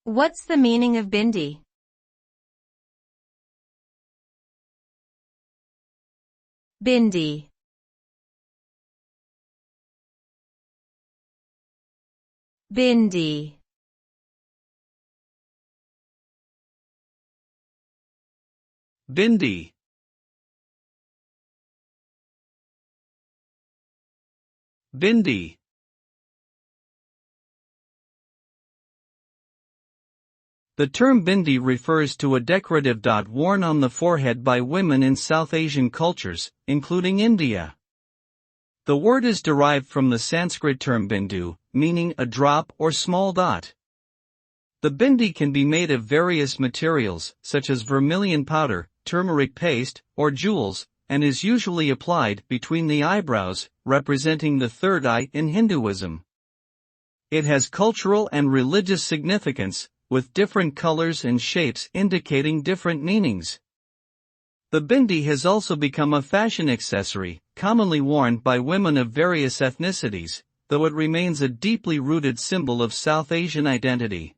What's the meaning of bindi? Bindi. Bindi. Bindi. Bindi. The term bindi refers to a decorative dot worn on the forehead by women in South Asian cultures, including India. The word is derived from the Sanskrit term bindu, meaning a drop or small dot. The bindi can be made of various materials, such as vermilion powder, turmeric paste, or jewels, and is usually applied between the eyebrows, representing the third eye in Hinduism. It has cultural and religious significance, with different colors and shapes indicating different meanings. The bindi has also become a fashion accessory, commonly worn by women of various ethnicities, though it remains a deeply rooted symbol of South Asian identity.